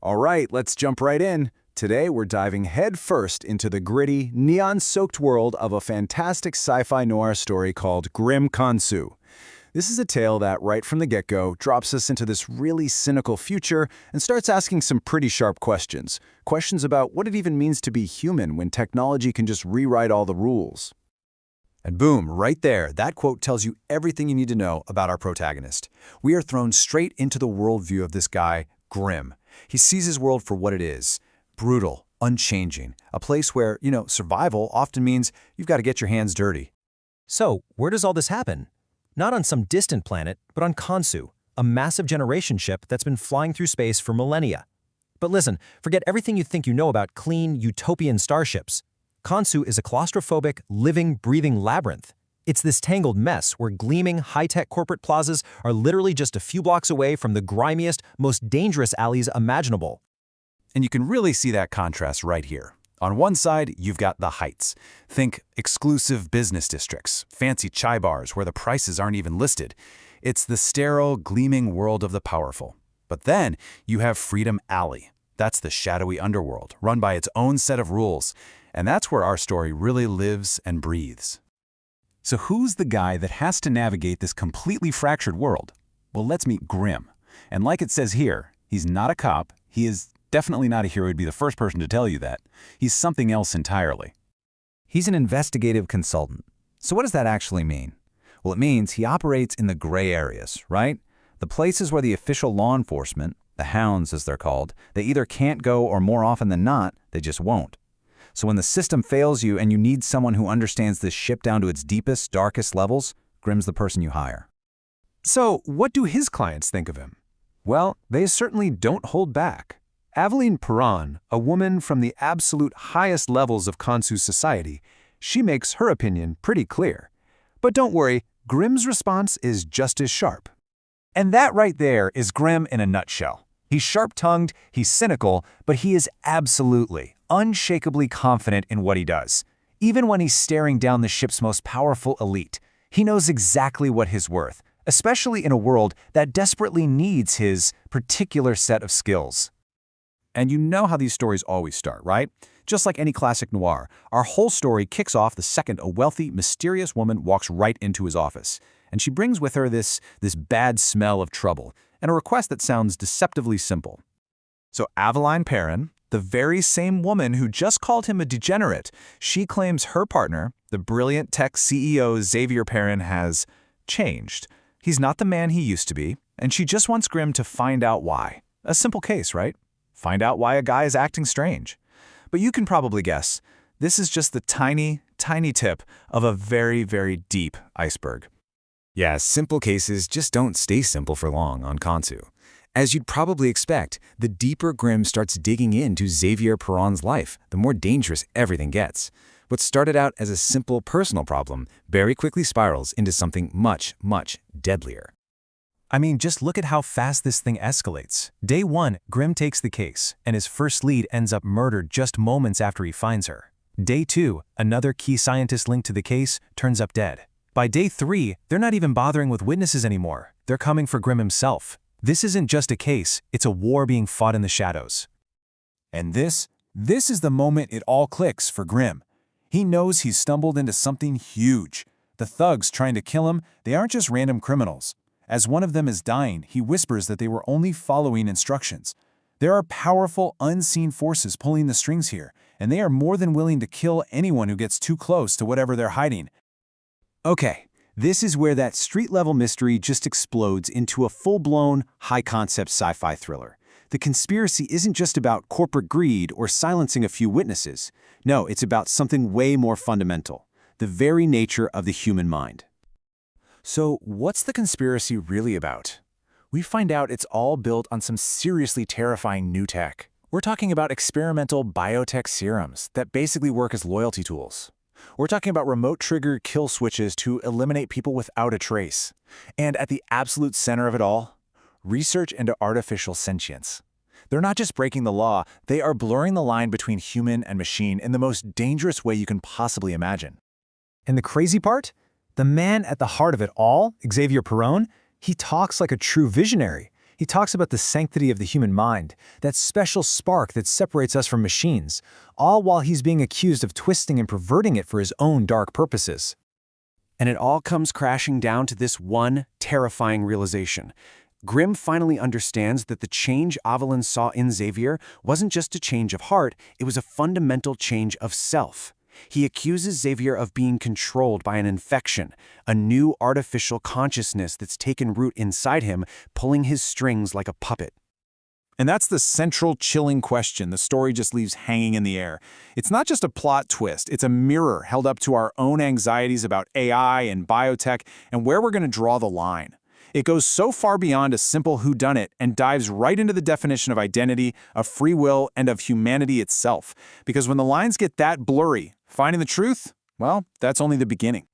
All right, let's jump right in. Today, we're diving headfirst into the gritty, neon-soaked world of a fantastic sci-fi noir story called Grim Khonsu. This is a tale that, right from the get-go, drops us into this really cynical future and starts asking some pretty sharp questions. Questions about what it even means to be human when technology can just rewrite all the rules. And boom, right there, that quote tells you everything you need to know about our protagonist. We are thrown straight into the worldview of this guy, Grim. He sees his world for what it is. Brutal, unchanging, a place where, survival often means you've got to get your hands dirty. So, where does all this happen? Not on some distant planet, but on Khonsu, a massive generation ship that's been flying through space for millennia. But listen, forget everything you think you know about clean, utopian starships. Khonsu is a claustrophobic, living, breathing labyrinth. It's this tangled mess where gleaming, high-tech corporate plazas are literally just a few blocks away from the grimiest, most dangerous alleys imaginable. And you can really see that contrast right here. On one side, you've got the heights. Think exclusive business districts, fancy chai bars where the prices aren't even listed. It's the sterile, gleaming world of the powerful. But then you have Freedom Alley. That's the shadowy underworld, run by its own set of rules. And that's where our story really lives and breathes. So who's the guy that has to navigate this completely fractured world? Well, let's meet Grim. And like it says here, he's not a cop. He is definitely not a hero. He'd be the first person to tell you that. He's something else entirely. He's an investigative consultant. So what does that actually mean? Well, it means he operates in the gray areas, right? The places where the official law enforcement, the hounds as they're called, they either can't go or more often than not, they just won't. So when the system fails you and you need someone who understands this ship down to its deepest, darkest levels, Grim's the person you hire. So, what do his clients think of him? Well, they certainly don't hold back. Aveline Perron, a woman from the absolute highest levels of Khonsu society, she makes her opinion pretty clear. But don't worry, Grim's response is just as sharp. And that right there is Grim in a nutshell. He's sharp-tongued, he's cynical, but he is absolutely, unshakably confident in what he does. Even when he's staring down the ship's most powerful elite, he knows exactly what he's worth, especially in a world that desperately needs his particular set of skills. And you know how these stories always start, right? Just like any classic noir, our whole story kicks off the second a wealthy, mysterious woman walks right into his office. And she brings with her this bad smell of trouble, and a request that sounds deceptively simple. So Aveline Perron, the very same woman who just called him a degenerate, she claims her partner, the brilliant tech CEO Xavier Perron, has changed. He's not the man he used to be, and she just wants Grim to find out why. A simple case, right? Find out why a guy is acting strange. But you can probably guess, this is just the tiny, tiny tip of a very, very deep iceberg. Yeah, simple cases just don't stay simple for long on Khonsu. As you'd probably expect, the deeper Grim starts digging into Xavier Perron's life, the more dangerous everything gets. What started out as a simple personal problem very quickly spirals into something much, much deadlier. I mean, just look at how fast this thing escalates. Day 1, Grim takes the case, and his first lead ends up murdered just moments after he finds her. Day 2, another key scientist linked to the case turns up dead. By day 3, they're not even bothering with witnesses anymore. They're coming for Grim himself. This isn't just a case, it's a war being fought in the shadows. And this is the moment it all clicks for Grim. He knows he's stumbled into something huge. The thugs trying to kill him, they aren't just random criminals. As one of them is dying, he whispers that they were only following instructions. There are powerful, unseen forces pulling the strings here, and they are more than willing to kill anyone who gets too close to whatever they're hiding. Okay, this is where that street-level mystery just explodes into a full-blown, high-concept sci-fi thriller. The conspiracy isn't just about corporate greed or silencing a few witnesses. No, it's about something way more fundamental, the very nature of the human mind. So what's the conspiracy really about? We find out it's all built on some seriously terrifying new tech. We're talking about experimental biotech serums that basically work as loyalty tools. We're talking about remote trigger kill switches to eliminate people without a trace. And at the absolute center of it all, research into artificial sentience. They're not just breaking the law, they are blurring the line between human and machine in the most dangerous way you can possibly imagine. And the crazy part? The man at the heart of it all, Xavier Perron, he talks like a true visionary. He talks about the sanctity of the human mind, that special spark that separates us from machines, all while he's being accused of twisting and perverting it for his own dark purposes. And it all comes crashing down to this one terrifying realization. Grim finally understands that the change Evelyn saw in Xavier wasn't just a change of heart, it was a fundamental change of self. He accuses Xavier of being controlled by an infection, a new artificial consciousness that's taken root inside him, pulling his strings like a puppet. And that's the central chilling question the story just leaves hanging in the air. It's not just a plot twist, it's a mirror held up to our own anxieties about AI and biotech and where we're going to draw the line. It goes so far beyond a simple whodunit and dives right into the definition of identity, of free will, and of humanity itself. Because when the lines get that blurry, finding the truth, well, that's only the beginning.